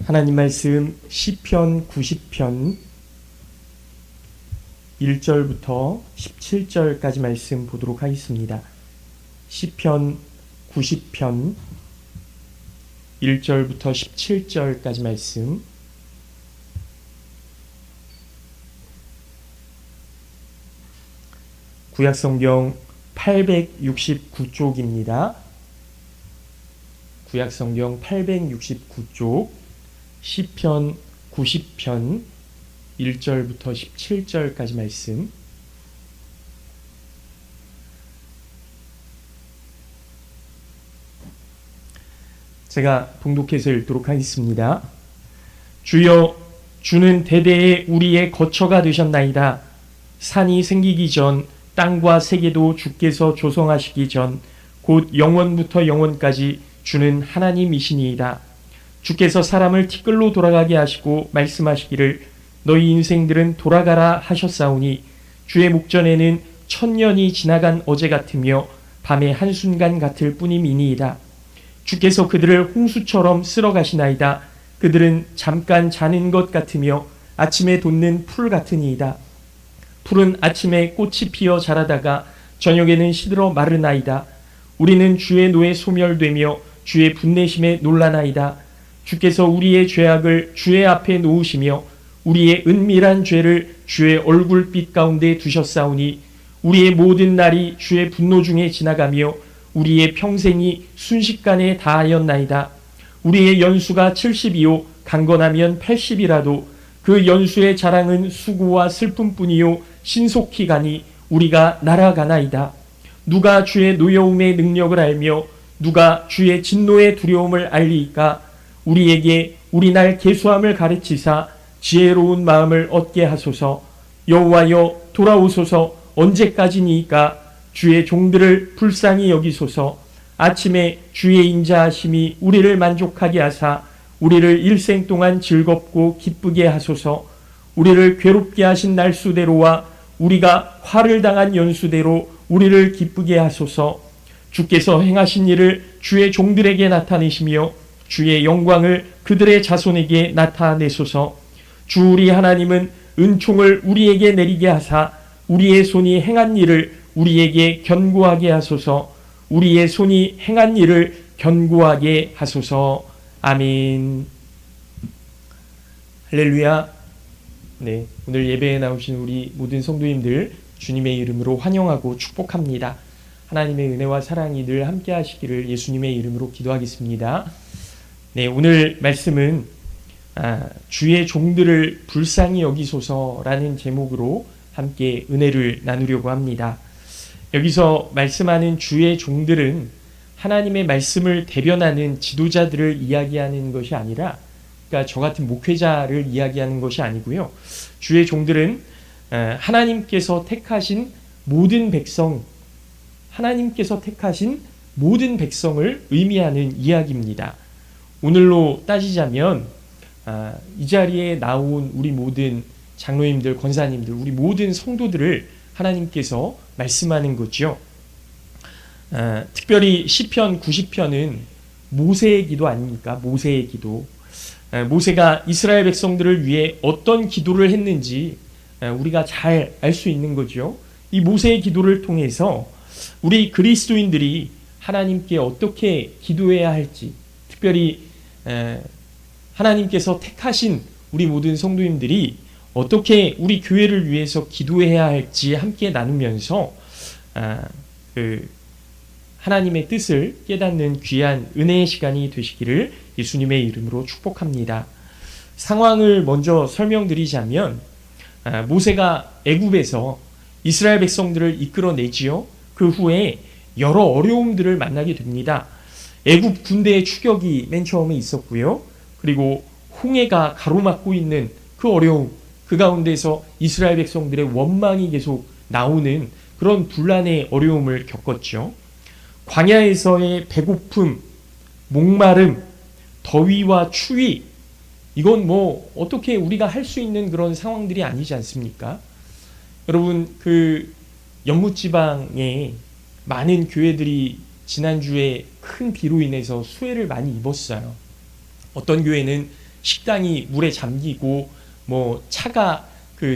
하나님 말씀 시편 90편 1절부터 17절까지 말씀 보도록 하겠습니다. 시편 90편 1절부터 17절까지 말씀. 구약성경 869쪽입니다. 구약성경 869쪽 시편 90편 1절부터 17절까지 말씀. 제가 봉독해서 읽도록 하겠습니다. 주여, 주는 대대에 우리의 거처가 되셨나이다. 산이 생기기 전, 땅과 세계도 주께서 조성하시기 전, 곧 영원부터 영원까지 주는 하나님이시니이다. 주께서 사람을 티끌로 돌아가게 하시고 말씀하시기를 너희 인생들은 돌아가라 하셨사오니, 주의 목전에는 천년이 지나간 어제 같으며 밤의 한순간 같을 뿐임이니이다. 주께서 그들을 홍수처럼 쓸어 가시나이다. 그들은 잠깐 자는 것 같으며 아침에 돋는 풀 같으니이다. 풀은 아침에 꽃이 피어 자라다가 저녁에는 시들어 마르나이다. 우리는 주의 노에 소멸되며 주의 분내심에 놀라나이다. 주께서 우리의 죄악을 주의 앞에 놓으시며 우리의 은밀한 죄를 주의 얼굴빛 가운데 두셨사오니, 우리의 모든 날이 주의 분노 중에 지나가며 우리의 평생이 순식간에 다하였나이다. 우리의 연수가 70이요 강건하면 80이라도 그 연수의 자랑은 수고와 슬픔뿐이요 신속히 가니 우리가 날아가나이다. 누가 주의 노여움의 능력을 알며 누가 주의 진노의 두려움을 알리이까? 우리에게 우리날 계수함을 가르치사 지혜로운 마음을 얻게 하소서. 여호와여, 돌아오소서. 언제까지니이까? 주의 종들을 불쌍히 여기소서. 아침에 주의 인자하심이 우리를 만족하게 하사 우리를 일생 동안 즐겁고 기쁘게 하소서. 우리를 괴롭게 하신 날수대로와 우리가 화를 당한 연수대로 우리를 기쁘게 하소서. 주께서 행하신 일을 주의 종들에게 나타내시며 주의 영광을 그들의 자손에게 나타내소서. 주 우리 하나님은 은총을 우리에게 내리게 하사 우리의 손이 행한 일을 우리에게 견고하게 하소서. 우리의 손이 행한 일을 견고하게 하소서. 아멘. 할렐루야. 네, 오늘 예배에 나오신 우리 모든 성도님들 주님의 이름으로 환영하고 축복합니다. 하나님의 은혜와 사랑이 늘 함께 하시기를 예수님의 이름으로 기도하겠습니다. 네, 오늘 말씀은 주의 종들을 불쌍히 여기소서라는 제목으로 함께 은혜를 나누려고 합니다. 여기서 말씀하는 주의 종들은 하나님의 말씀을 대변하는 지도자들을 이야기하는 것이 아니라, 그러니까 저 같은 목회자를 이야기하는 것이 아니고요. 주의 종들은 하나님께서 택하신 모든 백성, 하나님께서 택하신 모든 백성을 의미하는 이야기입니다. 오늘로 따지자면 이 자리에 나온 우리 모든 장로님들, 권사님들, 우리 모든 성도들을 하나님께서 말씀하는 거죠. 특별히 시편 90편은 모세의 기도 아닙니까? 모세의 기도. 모세가 이스라엘 백성들을 위해 어떤 기도를 했는지 우리가 잘 알 수 있는 거죠. 이 모세의 기도를 통해서 우리 그리스도인들이 하나님께 어떻게 기도해야 할지, 특별히 하나님께서 택하신 우리 모든 성도님들이 어떻게 우리 교회를 위해서 기도해야 할지 함께 나누면서 하나님의 뜻을 깨닫는 귀한 은혜의 시간이 되시기를 예수님의 이름으로 축복합니다. 상황을 먼저 설명드리자면, 모세가 애굽에서 이스라엘 백성들을 이끌어내지요. 그 후에 여러 어려움들을 만나게 됩니다. 애굽 군대의 추격이 맨 처음에 있었고요. 그리고 홍해가 가로막고 있는 그 어려움, 그 가운데서 이스라엘 백성들의 원망이 계속 나오는 그런 분란의 어려움을 겪었죠. 광야에서의 배고픔, 목마름, 더위와 추위, 이건 뭐 어떻게 우리가 할 수 있는 그런 상황들이 아니지 않습니까? 여러분, 그 연무지방에 많은 교회들이 지난주에 큰 비로 인해서 수해를 많이 입었어요. 어떤 교회는 식당이 물에 잠기고 뭐 차가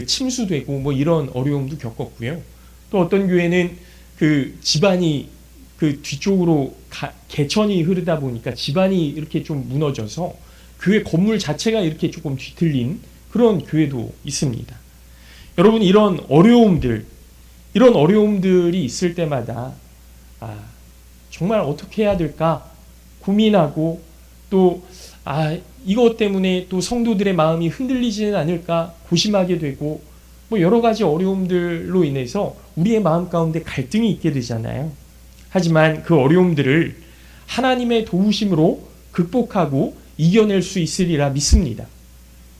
침수되고 뭐 이런 어려움도 겪었고요. 또 어떤 교회는 집안이 뒤쪽으로 개천이 흐르다 보니까 집안이 이렇게 좀 무너져서 교회 건물 자체가 이렇게 조금 뒤틀린 그런 교회도 있습니다. 여러분, 이런 어려움들이 있을 때마다 정말 어떻게 해야 될까 고민하고 또 이것 때문에 또 성도들의 마음이 흔들리지는 않을까 고심하게 되고 뭐 여러 가지 어려움들로 인해서 우리의 마음 가운데 갈등이 있게 되잖아요. 하지만 그 어려움들을 하나님의 도우심으로 극복하고 이겨낼 수 있으리라 믿습니다.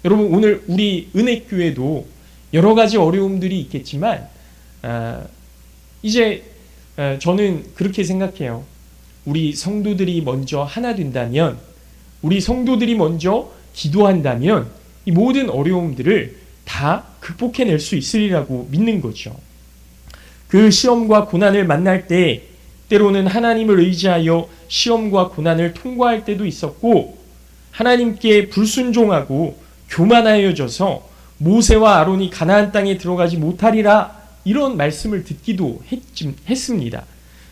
여러분, 오늘 우리 은혜교회도 여러 가지 어려움들이 있겠지만 이제 저는 그렇게 생각해요. 우리 성도들이 먼저 하나 된다면, 우리 성도들이 먼저 기도한다면 이 모든 어려움들을 다 극복해낼 수 있으리라고 믿는 거죠. 그 시험과 고난을 만날 때 때로는 하나님을 의지하여 시험과 고난을 통과할 때도 있었고, 하나님께 불순종하고 교만하여져서 모세와 아론이 가나안 땅에 들어가지 못하리라 이런 말씀을 듣기도 했습니다.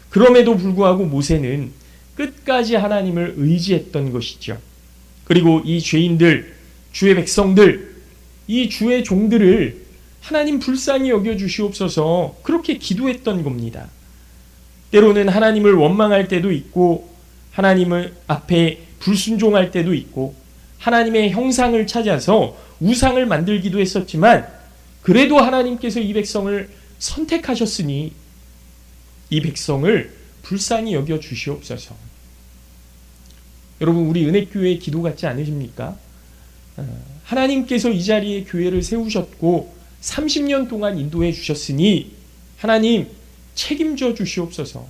그럼에도 불구하고 모세는 끝까지 하나님을 의지했던 것이죠. 그리고 이 죄인들, 주의 백성들, 이 주의 종들을 하나님 불쌍히 여겨주시옵소서 그렇게 기도했던 겁니다. 때로는 하나님을 원망할 때도 있고 하나님을 앞에 불순종할 때도 있고 하나님의 형상을 찾아서 우상을 만들기도 했었지만 그래도 하나님께서 이 백성을 선택하셨으니 이 백성을 불쌍히 여겨 주시옵소서. 여러분, 우리 은혜교회의 기도 같지 않으십니까? 하나님께서 이 자리에 교회를 세우셨고 30년 동안 인도해 주셨으니 하나님 책임져 주시옵소서.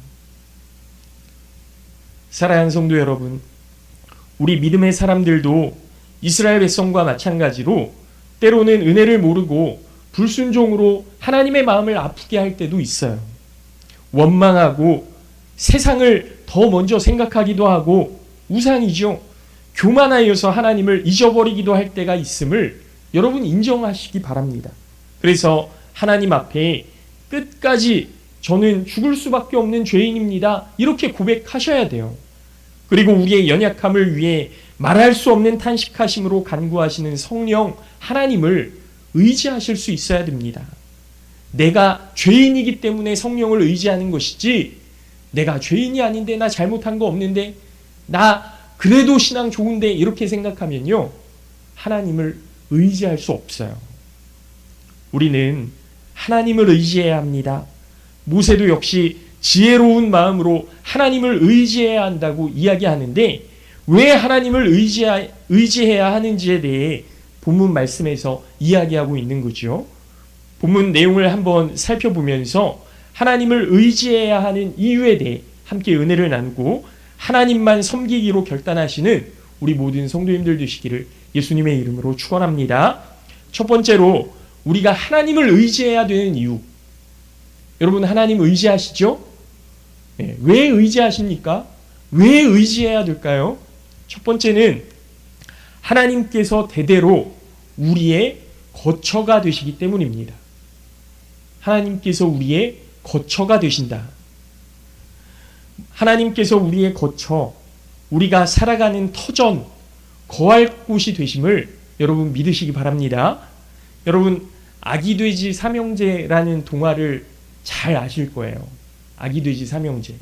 사랑하는 성도 여러분, 우리 믿음의 사람들도 이스라엘 백성과 마찬가지로 때로는 은혜를 모르고 불순종으로 하나님의 마음을 아프게 할 때도 있어요. 원망하고 세상을 더 먼저 생각하기도 하고 우상이죠. 교만하여서 하나님을 잊어버리기도 할 때가 있음을 여러분 인정하시기 바랍니다. 그래서 하나님 앞에 끝까지 저는 죽을 수밖에 없는 죄인입니다. 이렇게 고백하셔야 돼요. 그리고 우리의 연약함을 위해 말할 수 없는 탄식하심으로 간구하시는 성령 하나님을 의지하실 수 있어야 됩니다. 내가 죄인이기 때문에 성령을 의지하는 것이지 내가 죄인이 아닌데 나 잘못한 거 없는데 나 그래도 신앙 좋은데 이렇게 생각하면요 하나님을 의지할 수 없어요. 우리는 하나님을 의지해야 합니다. 모세도 역시 지혜로운 마음으로 하나님을 의지해야 한다고 이야기하는데 왜 하나님을 의지해야 하는지에 대해 본문 말씀에서 이야기하고 있는 거죠. 본문 내용을 한번 살펴보면서 하나님을 의지해야 하는 이유에 대해 함께 은혜를 나누고 하나님만 섬기기로 결단하시는 우리 모든 성도님들 되시기를 예수님의 이름으로 축원합니다. 첫 번째로 우리가 하나님을 의지해야 되는 이유. 여러분, 하나님 의지하시죠? 네, 왜 의지하십니까? 왜 의지해야 될까요? 첫 번째는 하나님께서 대대로 우리의 거처가 되시기 때문입니다. 하나님께서 우리의 거처가 되신다. 하나님께서 우리의 거처, 우리가 살아가는 터전, 거할 곳이 되심을 여러분 믿으시기 바랍니다. 여러분, 아기돼지 삼형제라는 동화를 잘 아실 거예요. 아기돼지 삼형제.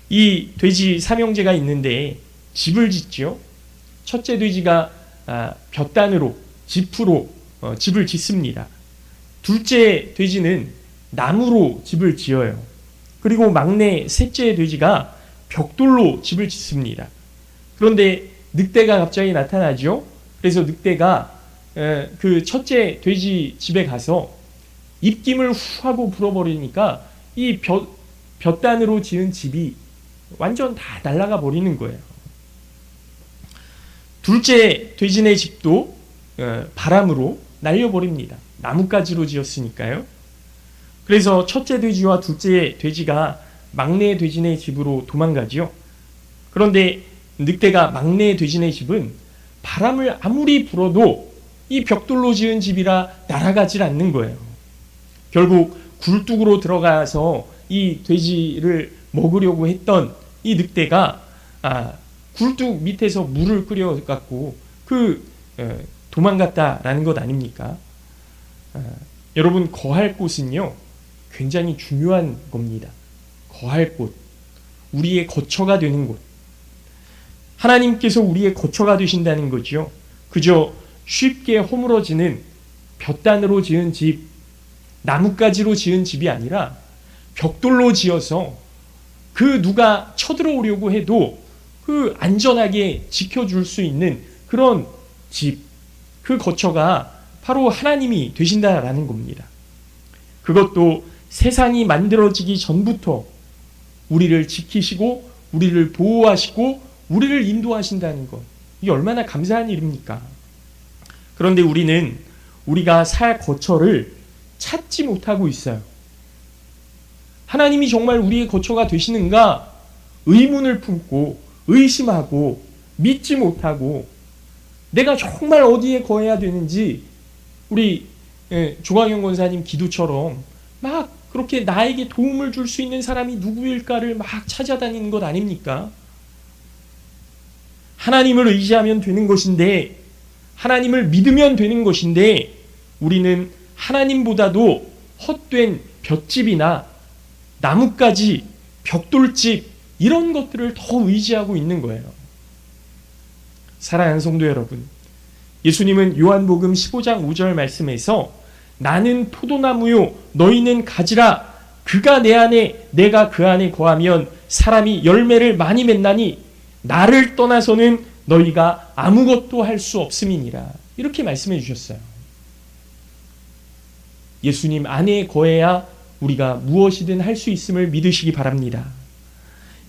이 돼지 삼형제가 있는데 집을 짓죠. 첫째 돼지가 볕단으로, 지프로 집을 짓습니다. 둘째 돼지는 나무로 집을 지어요. 그리고 막내 셋째 돼지가 벽돌로 집을 짓습니다. 그런데 늑대가 갑자기 나타나죠. 그래서 늑대가 그 첫째 돼지 집에 가서 입김을 후 하고 불어버리니까 이 볕단으로 지은 집이 완전 다 날아가 버리는 거예요. 둘째 돼지네 집도 바람으로 날려버립니다. 나뭇가지로 지었으니까요. 그래서 첫째 돼지와 둘째 돼지가 막내 돼지네 집으로 도망가죠. 그런데 늑대가 막내 돼지네 집은 바람을 아무리 불어도 이 벽돌로 지은 집이라 날아가질 않는 거예요. 결국 굴뚝으로 들어가서 이 돼지를 먹으려고 했던 이 늑대가 굴뚝 밑에서 물을 끓여갖고 도망갔다라는 것 아닙니까? 여러분, 거할 곳은요 굉장히 중요한 겁니다. 거할 곳, 우리의 거처가 되는 곳. 하나님께서 우리의 거처가 되신다는 거죠. 그저 쉽게 허물어지는 볏단으로 지은 집, 나뭇가지로 지은 집이 아니라 벽돌로 지어서 누가 쳐들어오려고 해도 안전하게 지켜줄 수 있는 그런 집, 그 거처가 바로 하나님이 되신다라는 겁니다. 그것도 세상이 만들어지기 전부터 우리를 지키시고 우리를 보호하시고 우리를 인도하신다는 것, 이게 얼마나 감사한 일입니까? 그런데 우리는 우리가 살 거처를 찾지 못하고 있어요. 하나님이 정말 우리의 거처가 되시는가 의문을 품고 의심하고 믿지 못하고 내가 정말 어디에 거해야 되는지 우리 조광영 권사님 기도처럼 막 그렇게 나에게 도움을 줄 수 있는 사람이 누구일까를 막 찾아다니는 것 아닙니까? 하나님을 의지하면 되는 것인데, 하나님을 믿으면 되는 것인데, 우리는 하나님보다도 헛된 볏집이나 나뭇가지, 벽돌집 이런 것들을 더 의지하고 있는 거예요. 사랑하는 성도 여러분, 예수님은 요한복음 15장 5절 말씀에서 나는 포도나무요 너희는 가지라 그가 내 안에 내가 그 안에 거하면 사람이 열매를 많이 맺나니 나를 떠나서는 너희가 아무것도 할 수 없음이니라, 이렇게 말씀해 주셨어요. 예수님 안에 거해야 우리가 무엇이든 할 수 있음을 믿으시기 바랍니다.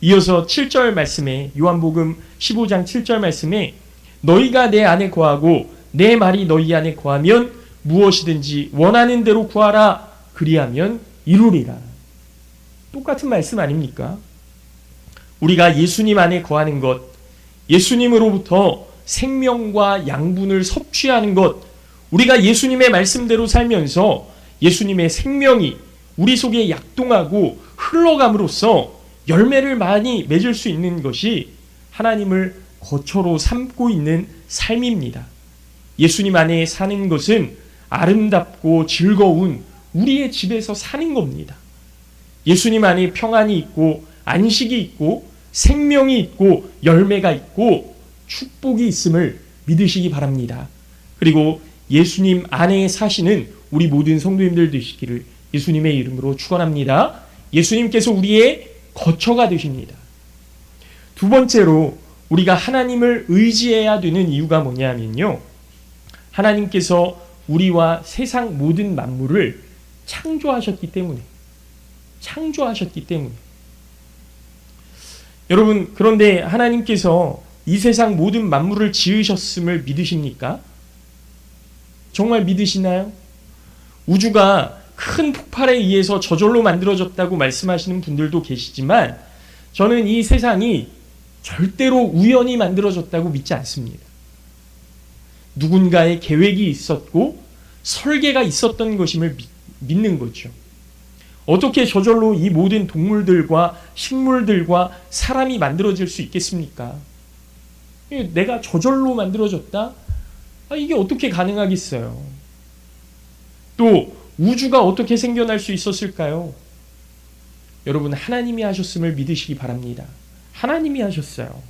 이어서 7절 말씀에, 요한복음 15장 7절 말씀에 너희가 내 안에 거하고 내 말이 너희 안에 거하면 무엇이든지 원하는 대로 구하라 그리하면 이루리라. 똑같은 말씀 아닙니까? 우리가 예수님 안에 거하는 것, 예수님으로부터 생명과 양분을 섭취하는 것, 우리가 예수님의 말씀대로 살면서 예수님의 생명이 우리 속에 약동하고 흘러감으로써 열매를 많이 맺을 수 있는 것이 하나님을 거처로 삼고 있는 삶입니다. 예수님 안에 사는 것은 아름답고 즐거운 우리의 집에서 사는 겁니다. 예수님 안에 평안이 있고 안식이 있고 생명이 있고 열매가 있고 축복이 있음을 믿으시기 바랍니다. 그리고 예수님 안에 사시는 우리 모든 성도님들 되시기를 예수님의 이름으로 축원합니다. 예수님께서 우리의 거처가 되십니다. 두 번째로 우리가 하나님을 의지해야 되는 이유가 뭐냐면요, 하나님께서 우리와 세상 모든 만물을 창조하셨기 때문에. 여러분, 그런데 하나님께서 이 세상 모든 만물을 지으셨음을 믿으십니까? 정말 믿으시나요? 우주가 큰 폭발에 의해서 저절로 만들어졌다고 말씀하시는 분들도 계시지만 저는 이 세상이 절대로 우연히 만들어졌다고 믿지 않습니다. 누군가의 계획이 있었고 설계가 있었던 것임을 믿는 거죠. 어떻게 저절로 이 모든 동물들과 식물들과 사람이 만들어질 수 있겠습니까? 내가 저절로 만들어졌다? 이게 어떻게 가능하겠어요? 또 우주가 어떻게 생겨날 수 있었을까요? 여러분, 하나님이 하셨음을 믿으시기 바랍니다. 하나님이 하셨어요.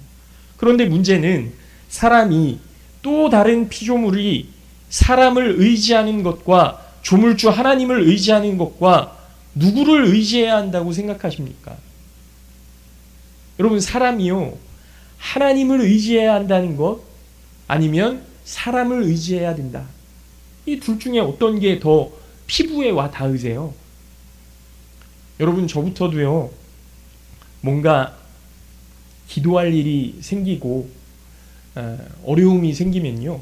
그런데 문제는 사람이 또 다른 피조물이 사람을 의지하는 것과 조물주 하나님을 의지하는 것과 누구를 의지해야 한다고 생각하십니까? 여러분, 사람이요, 하나님을 의지해야 한다는 것 아니면 사람을 의지해야 된다. 이 둘 중에 어떤 게 더 피부에 와 닿으세요? 여러분, 저부터도요, 뭔가 기도할 일이 생기고 어려움이 생기면요,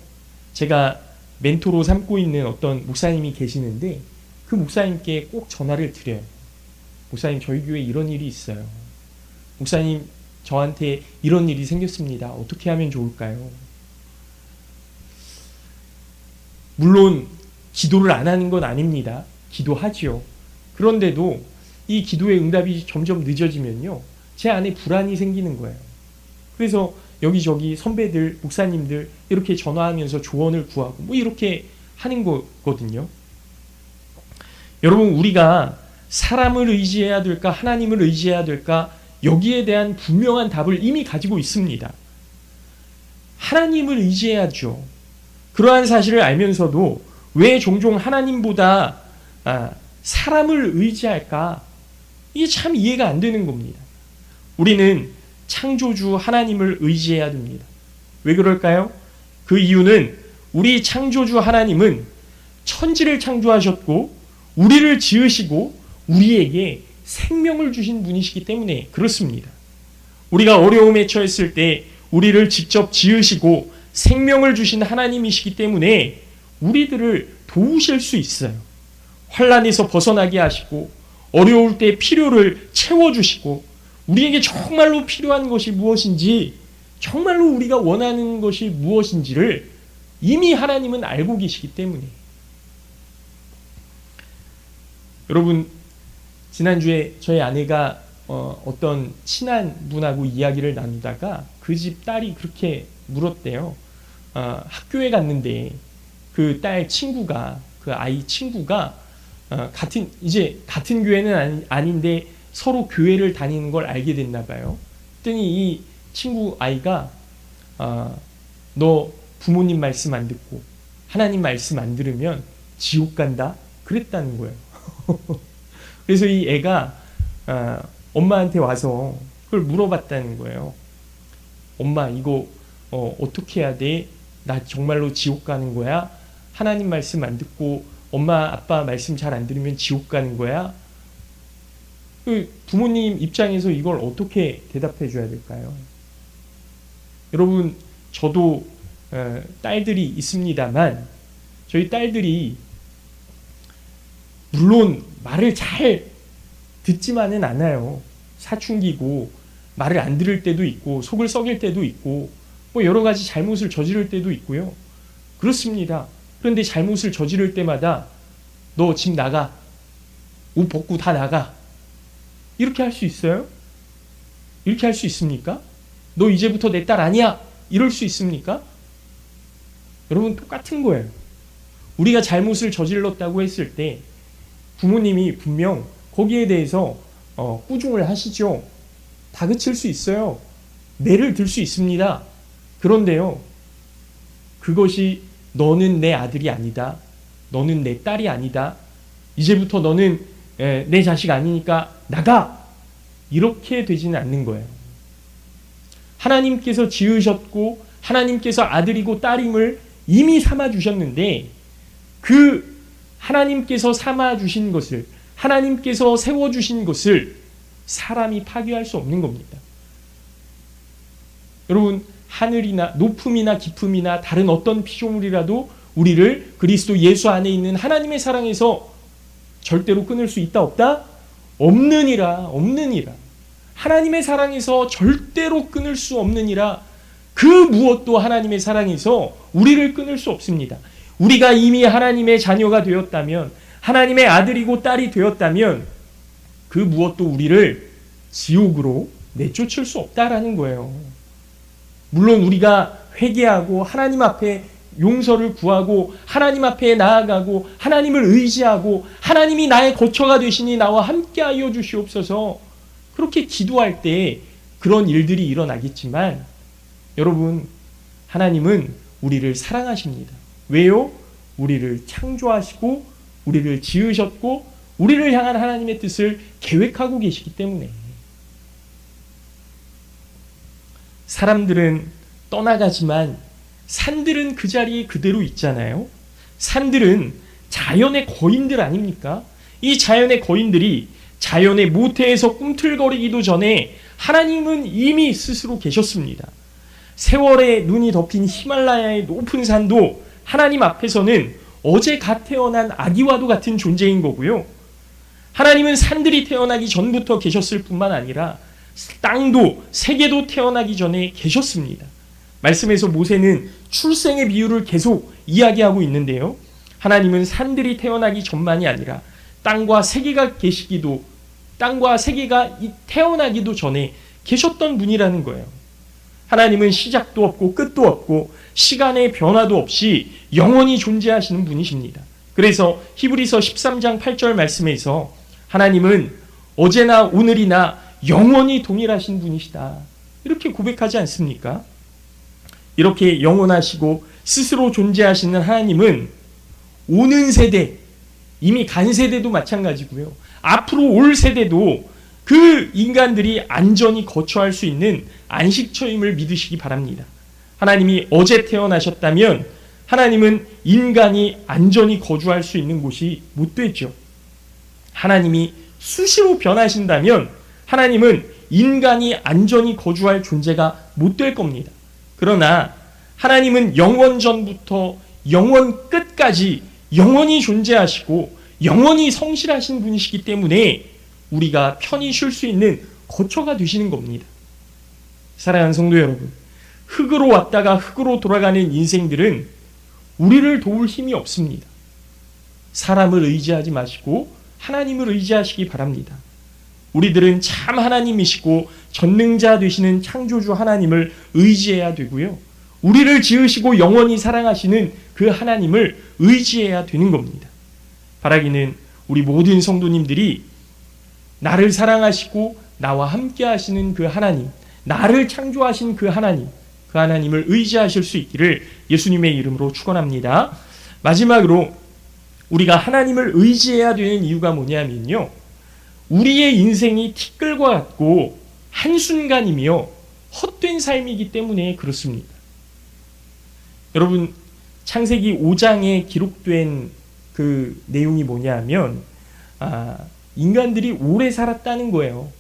제가 멘토로 삼고 있는 어떤 목사님이 계시는데 그 목사님께 꼭 전화를 드려요. 목사님, 저희 교회에 이런 일이 있어요. 목사님, 저한테 이런 일이 생겼습니다. 어떻게 하면 좋을까요? 물론 기도를 안 하는 건 아닙니다. 기도하지요. 그런데도 이 기도의 응답이 점점 늦어지면요, 제 안에 불안이 생기는 거예요. 그래서 여기저기 선배들, 목사님들 이렇게 전화하면서 조언을 구하고 뭐 이렇게 하는 거거든요. 여러분, 우리가 사람을 의지해야 될까, 하나님을 의지해야 될까, 여기에 대한 분명한 답을 이미 가지고 있습니다. 하나님을 의지해야죠. 그러한 사실을 알면서도 왜 종종 하나님보다 사람을 의지할까? 이게 참 이해가 안 되는 겁니다. 우리는 창조주 하나님을 의지해야 됩니다. 왜 그럴까요? 그 이유는 우리 창조주 하나님은 천지를 창조하셨고 우리를 지으시고 우리에게 생명을 주신 분이시기 때문에 그렇습니다. 우리가 어려움에 처했을 때 우리를 직접 지으시고 생명을 주신 하나님이시기 때문에 우리들을 도우실 수 있어요. 환난에서 벗어나게 하시고 어려울 때 필요를 채워주시고 우리에게 정말로 필요한 것이 무엇인지, 정말로 우리가 원하는 것이 무엇인지를 이미 하나님은 알고 계시기 때문에. 여러분, 지난주에 저희 아내가 어떤 친한 분하고 이야기를 나누다가 그 집 딸이 그렇게 물었대요. 학교에 갔는데 그 딸 친구가, 그 아이 친구가 같은 교회는 아닌데 서로 교회를 다니는 걸 알게 됐나 봐요. 그랬더니 이 친구 아이가 너 부모님 말씀 안 듣고 하나님 말씀 안 들으면 지옥 간다 그랬다는 거예요. 그래서 이 애가 엄마한테 와서 그걸 물어봤다는 거예요. 엄마, 이거 어떻게 해야 돼? 나 정말로 지옥 가는 거야? 하나님 말씀 안 듣고 엄마 아빠 말씀 잘 안 들으면 지옥 가는 거야? 그 부모님 입장에서 이걸 어떻게 대답해 줘야 될까요? 여러분, 저도 딸들이 있습니다만 저희 딸들이 물론 말을 잘 듣지만은 않아요. 사춘기고 말을 안 들을 때도 있고 속을 썩일 때도 있고 뭐 여러 가지 잘못을 저지를 때도 있고요. 그렇습니다. 그런데 잘못을 저지를 때마다 너 집 나가, 옷 벗고 다 나가, 이렇게 할 수 있어요? 이렇게 할 수 있습니까? 너 이제부터 내 딸 아니야, 이럴 수 있습니까? 여러분, 똑같은 거예요. 우리가 잘못을 저질렀다고 했을 때 부모님이 분명 거기에 대해서 꾸중을 하시죠. 다그칠 수 있어요. 매를 들 수 있습니다. 그런데요, 그것이 너는 내 아들이 아니다, 너는 내 딸이 아니다, 이제부터 너는 내 자식 아니니까 나가, 이렇게 되지는 않는 거예요. 하나님께서 지으셨고 하나님께서 아들이고 딸임을 이미 삼아주셨는데 그 하나님께서 삼아주신 것을, 하나님께서 세워주신 것을 사람이 파괴할 수 없는 겁니다. 여러분, 하늘이나 높음이나 깊음이나 다른 어떤 피조물이라도 우리를 그리스도 예수 안에 있는 하나님의 사랑에서 절대로 끊을 수 있다 없다? 없느니라. 하나님의 사랑에서 절대로 끊을 수 없느니라. 그 무엇도 하나님의 사랑에서 우리를 끊을 수 없습니다. 우리가 이미 하나님의 자녀가 되었다면, 하나님의 아들이고 딸이 되었다면 그 무엇도 우리를 지옥으로 내쫓을 수 없다라는 거예요. 물론 우리가 회개하고 하나님 앞에 용서를 구하고 하나님 앞에 나아가고 하나님을 의지하고 하나님이 나의 거처가 되시니 나와 함께하여 주시옵소서, 그렇게 기도할 때 그런 일들이 일어나겠지만 여러분, 하나님은 우리를 사랑하십니다. 왜요? 우리를 창조하시고 우리를 지으셨고 우리를 향한 하나님의 뜻을 계획하고 계시기 때문에. 사람들은 떠나가지만 산들은 그 자리에 그대로 있잖아요. 산들은 자연의 거인들 아닙니까? 이 자연의 거인들이 자연의 모태에서 꿈틀거리기도 전에 하나님은 이미 스스로 계셨습니다. 세월에 눈이 덮인 히말라야의 높은 산도 하나님 앞에서는 어제 갓 태어난 아기와도 같은 존재인 거고요. 하나님은 산들이 태어나기 전부터 계셨을 뿐만 아니라 땅도 세계도 태어나기 전에 계셨습니다. 말씀에서 모세는 출생의 비유를 계속 이야기하고 있는데요. 하나님은 산들이 태어나기 전만이 아니라 땅과 세계가 태어나기도 전에 계셨던 분이라는 거예요. 하나님은 시작도 없고 끝도 없고 시간의 변화도 없이 영원히 존재하시는 분이십니다. 그래서 히브리서 13장 8절 말씀에서 하나님은 어제나 오늘이나 영원히 동일하신 분이시다, 이렇게 고백하지 않습니까? 이렇게 영원하시고 스스로 존재하시는 하나님은 오는 세대, 이미 간 세대도 마찬가지고요, 앞으로 올 세대도 그 인간들이 안전히 거처할 수 있는 안식처임을 믿으시기 바랍니다. 하나님이 어제 태어나셨다면 하나님은 인간이 안전히 거주할 수 있는 곳이 못 되죠. 하나님이 수시로 변하신다면 하나님은 인간이 안전히 거주할 존재가 못 될 겁니다. 그러나 하나님은 영원 전부터 영원 끝까지 영원히 존재하시고 영원히 성실하신 분이시기 때문에 우리가 편히 쉴 수 있는 거처가 되시는 겁니다. 사랑하는 성도 여러분, 흙으로 왔다가 흙으로 돌아가는 인생들은 우리를 도울 힘이 없습니다. 사람을 의지하지 마시고 하나님을 의지하시기 바랍니다. 우리들은 참 하나님이시고 전능자 되시는 창조주 하나님을 의지해야 되고요, 우리를 지으시고 영원히 사랑하시는 그 하나님을 의지해야 되는 겁니다. 바라기는 우리 모든 성도님들이 나를 사랑하시고 나와 함께 하시는 그 하나님, 나를 창조하신 그 하나님을 의지하실 수 있기를 예수님의 이름으로 축원합니다. 마지막으로 우리가 하나님을 의지해야 되는 이유가 뭐냐면요, 우리의 인생이 티끌과 같고 한순간이며 헛된 삶이기 때문에 그렇습니다. 여러분, 창세기 5장에 기록된 그 내용이 뭐냐면 인간들이 오래 살았다는 거예요.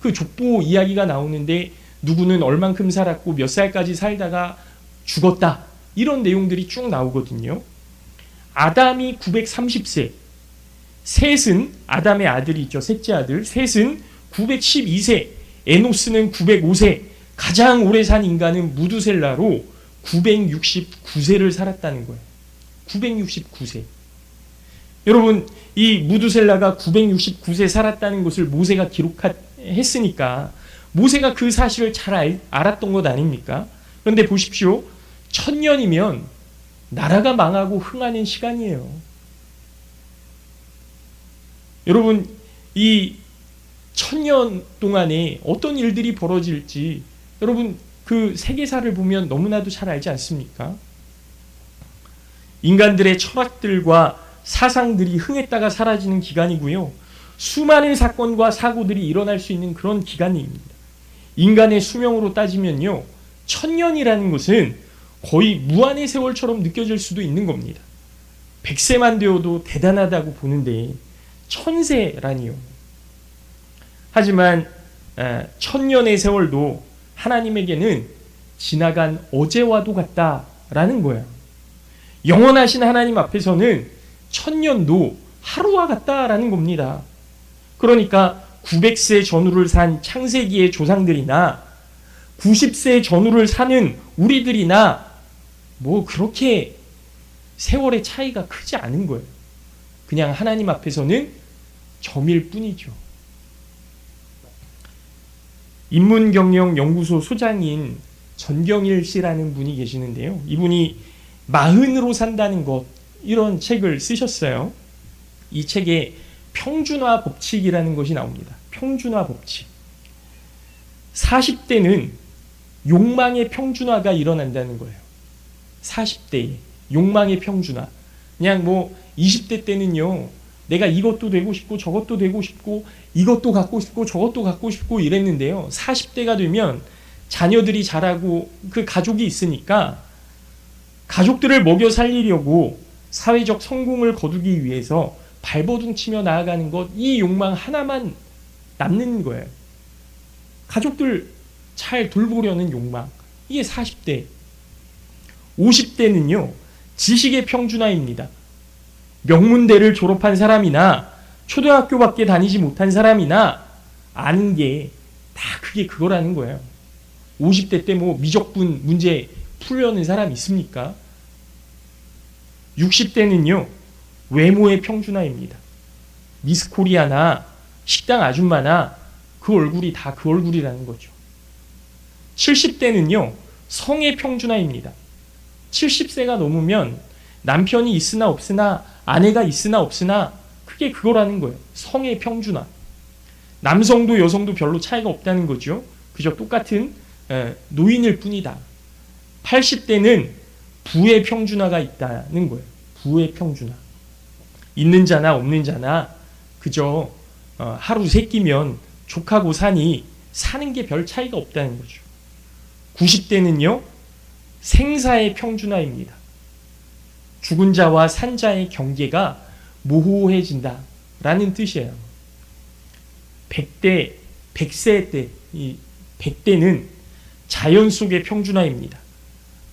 그 족보 이야기가 나오는데 누구는 얼만큼 살았고 몇 살까지 살다가 죽었다, 이런 내용들이 쭉 나오거든요. 아담이 930세, 셋은, 아담의 아들이 있죠, 셋째 아들, 셋은 912세, 에노스는 905세, 가장 오래 산 인간은 무두셀라로 969세를 살았다는 거예요. 969세. 여러분, 이 무두셀라가 969세 살았다는 것을 모세가 기록했으니까 모세가 그 사실을 잘 알았던 것 아닙니까? 그런데 보십시오. 1000년이면 나라가 망하고 흥하는 시간이에요. 여러분, 이 1000년 동안에 어떤 일들이 벌어질지 여러분 그 세계사를 보면 너무나도 잘 알지 않습니까? 인간들의 철학들과 사상들이 흥했다가 사라지는 기간이고요, 수많은 사건과 사고들이 일어날 수 있는 그런 기간입니다. 인간의 수명으로 따지면요, 1000년이라는 것은 거의 무한의 세월처럼 느껴질 수도 있는 겁니다. 100세만 되어도 대단하다고 보는데 1000세라니요. 하지만 1000년의 세월도 하나님에게는 지나간 어제와도 같다라는 거예요. 영원하신 하나님 앞에서는 1000년도 하루와 같다라는 겁니다. 그러니까 900세 전후를 산 창세기의 조상들이나 90세 전후를 사는 우리들이나 뭐 그렇게 세월의 차이가 크지 않은 거예요. 그냥 하나님 앞에서는 점일 뿐이죠. 인문경영연구소 소장인 전경일 씨라는 분이 계시는데요, 이분이 마흔으로 산다는 것, 이런 책을 쓰셨어요. 이 책에 평준화 법칙이라는 것이 나옵니다. 평준화 법칙. 40대는 욕망의 평준화가 일어난다는 거예요. 40대에 욕망의 평준화. 그냥 뭐 20대 때는요, 내가 이것도 되고 싶고 저것도 되고 싶고 이것도 갖고 싶고 저것도 갖고 싶고 이랬는데요, 40대가 되면 자녀들이 자라고 그 가족이 있으니까 가족들을 먹여 살리려고 사회적 성공을 거두기 위해서 발버둥치며 나아가는 것, 이 욕망 하나만 남는 거예요. 가족들 잘 돌보려는 욕망. 이게 40대. 50대는요, 지식의 평준화입니다. 명문대를 졸업한 사람이나 초등학교밖에 다니지 못한 사람이나 아는 게 다 그게 그거라는 거예요. 50대 때 뭐 미적분 문제 풀려는 사람 있습니까? 60대는요, 외모의 평준화입니다. 미스 코리아나 식당 아줌마나 그 얼굴이 다 그 얼굴이라는 거죠. 70대는요, 성의 평준화입니다. 70세가 넘으면 남편이 있으나 없으나 아내가 있으나 없으나 그게 그거라는 거예요. 성의 평준화. 남성도 여성도 별로 차이가 없다는 거죠. 그저 똑같은 노인일 뿐이다. 80대는 부의 평준화가 있다는 거예요. 부의 평준화. 있는 자나 없는 자나 그저 하루 세 끼면 족하고 사니 사는 게 별 차이가 없다는 거죠. 90대는요, 생사의 평준화입니다. 죽은 자와 산 자의 경계가 모호해진다라는 뜻이에요. 100세 때, 이 100대는 자연 속의 평준화입니다.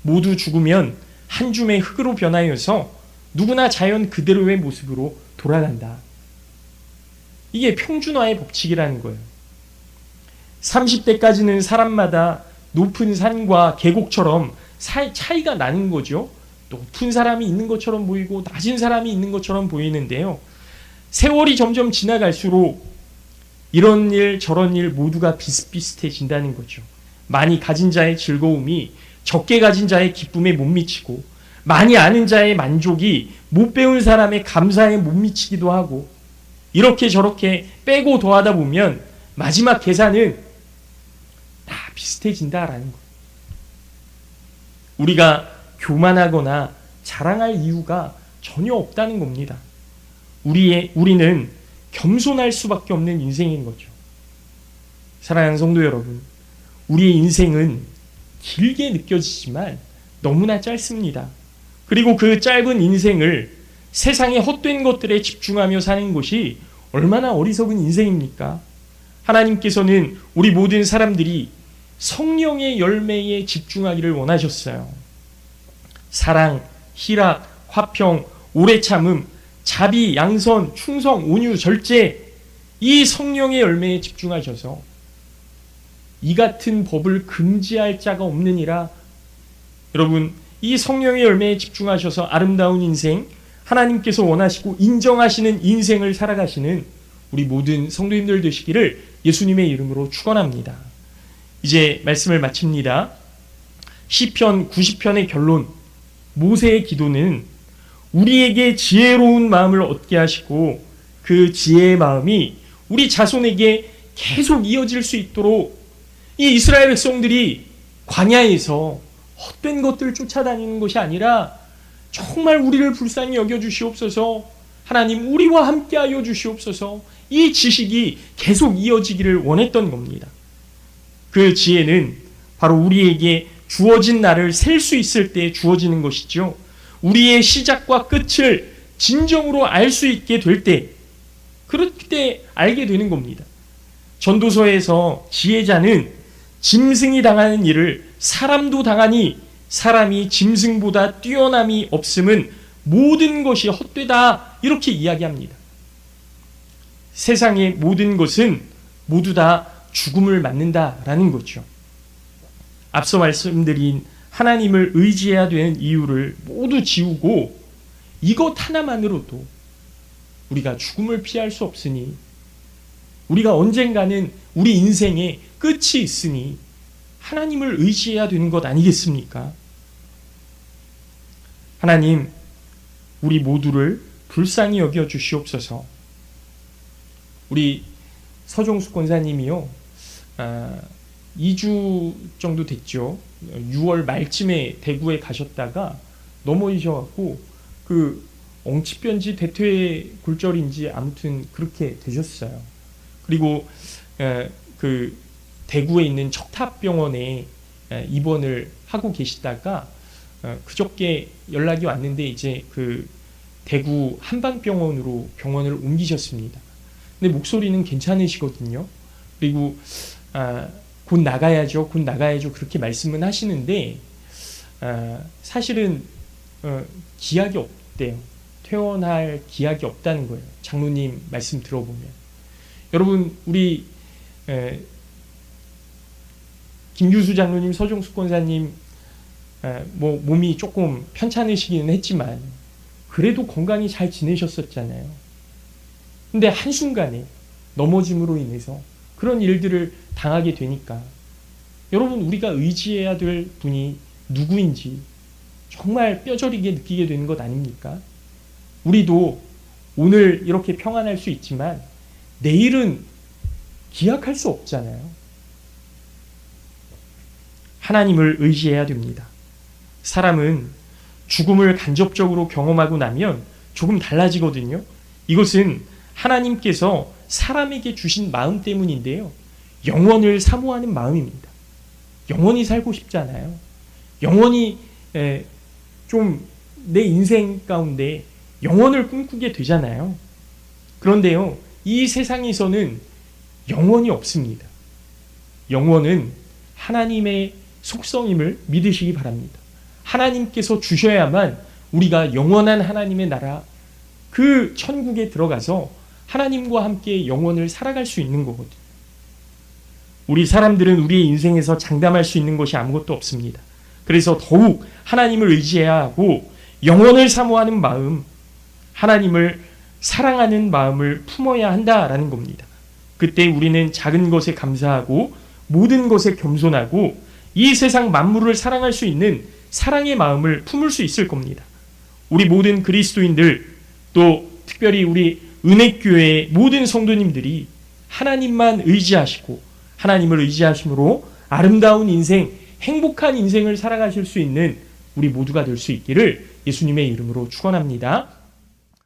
모두 죽으면 한 줌의 흙으로 변하여서 누구나 자연 그대로의 모습으로 돌아간다. 이게 평준화의 법칙이라는 거예요. 30대까지는 사람마다 높은 산과 계곡처럼 차이가 나는 거죠. 높은 사람이 있는 것처럼 보이고 낮은 사람이 있는 것처럼 보이는데요. 세월이 점점 지나갈수록 이런 일 저런 일 모두가 비슷비슷해진다는 거죠. 많이 가진 자의 즐거움이 적게 가진 자의 기쁨에 못 미치고, 많이 아는 자의 만족이 못 배운 사람의 감사에 못 미치기도 하고, 이렇게 저렇게 빼고 더하다 보면 마지막 계산은 다 비슷해진다라는 거예요. 우리가 교만하거나 자랑할 이유가 전혀 없다는 겁니다. 우리는 겸손할 수밖에 없는 인생인 거죠. 사랑하는 성도 여러분, 우리의 인생은 길게 느껴지지만 너무나 짧습니다. 그리고 그 짧은 인생을 세상의 헛된 것들에 집중하며 사는 것이 얼마나 어리석은 인생입니까? 하나님께서는 우리 모든 사람들이 성령의 열매에 집중하기를 원하셨어요. 사랑, 희락, 화평, 오래 참음, 자비, 양선, 충성, 온유, 절제, 이 성령의 열매에 집중하셔서 이 같은 법을 금지할 자가 없느니라. 여러분, 이 성령의 열매에 집중하셔서 아름다운 인생, 하나님께서 원하시고 인정하시는 인생을 살아가시는 우리 모든 성도님들 되시기를 예수님의 이름으로 축원합니다. 이제 말씀을 마칩니다. 시편 90편의 결론, 모세의 기도는 우리에게 지혜로운 마음을 얻게 하시고 그 지혜의 마음이 우리 자손에게 계속 이어질 수 있도록 이 이스라엘 백성들이 광야에서 헛된 것들을 쫓아다니는 것이 아니라 정말 우리를 불쌍히 여겨주시옵소서, 하나님 우리와 함께하여 주시옵소서, 이 지식이 계속 이어지기를 원했던 겁니다. 그 지혜는 바로 우리에게 주어진 날을 셀 수 있을 때 주어지는 것이죠. 우리의 시작과 끝을 진정으로 알 수 있게 될 때, 그럴 때 알게 되는 겁니다. 전도서에서 지혜자는 짐승이 당하는 일을 사람도 당하니 사람이 짐승보다 뛰어남이 없음은 모든 것이 헛되다, 이렇게 이야기합니다. 세상의 모든 것은 모두 다 죽음을 맞는다라는 거죠. 앞서 말씀드린 하나님을 의지해야 되는 이유를 모두 지우고 이것 하나만으로도 우리가 죽음을 피할 수 없으니, 우리가 언젠가는 우리 인생의 끝이 있으니 하나님을 의지해야 되는 것 아니겠습니까? 하나님, 우리 모두를 불쌍히 여겨 주시옵소서. 우리 서종숙 권사님이요, 2주 정도 됐죠. 6월 말쯤에 대구에 가셨다가 넘어지셔갖고 그 엉치변지 대퇴골절인지 아무튼 그렇게 되셨어요. 그리고 그 대구에 있는 척탑병원에 입원을 하고 계시다가 그저께 연락이 왔는데 이제 그 대구 한방병원으로 병원을 옮기셨습니다. 근데 목소리는 괜찮으시거든요. 그리고 곧 나가야죠, 곧 나가야죠, 그렇게 말씀은 하시는데 사실은 기약이 없대요. 퇴원할 기약이 없다는 거예요. 장로님 말씀 들어보면. 여러분, 우리 김규수 장로님, 서종숙 권사님 뭐 몸이 조금 편찮으시기는 했지만 그래도 건강히 잘 지내셨었잖아요. 근데 한순간에 넘어짐으로 인해서 그런 일들을 당하게 되니까 여러분, 우리가 의지해야 될 분이 누구인지 정말 뼈저리게 느끼게 되는 것 아닙니까? 우리도 오늘 이렇게 평안할 수 있지만 내일은 기약할 수 없잖아요. 하나님을 의지해야 됩니다. 사람은 죽음을 간접적으로 경험하고 나면 조금 달라지거든요. 이것은 하나님께서 사람에게 주신 마음 때문인데요. 영원을 사모하는 마음입니다. 영원히 살고 싶잖아요. 영원히 좀 내 인생 가운데 영원을 꿈꾸게 되잖아요. 그런데요, 이 세상에서는 영원이 없습니다. 영원은 하나님의 속성임을 믿으시기 바랍니다. 하나님께서 주셔야만 우리가 영원한 하나님의 나라, 그 천국에 들어가서 하나님과 함께 영원을 살아갈 수 있는 거거든요. 우리 사람들은 우리의 인생에서 장담할 수 있는 것이 아무것도 없습니다. 그래서 더욱 하나님을 의지해야 하고 영원을 사모하는 마음, 하나님을 사랑하는 마음을 품어야 한다라는 겁니다. 그때 우리는 작은 것에 감사하고 모든 것에 겸손하고 이 세상 만물을 사랑할 수 있는 사랑의 마음을 품을 수 있을 겁니다. 우리 모든 그리스도인들, 또 특별히 우리 은혜교회의 모든 성도님들이 하나님만 의지하시고 하나님을 의지하심으로 아름다운 인생, 행복한 인생을 살아가실 수 있는 우리 모두가 될 수 있기를 예수님의 이름으로 축원합니다.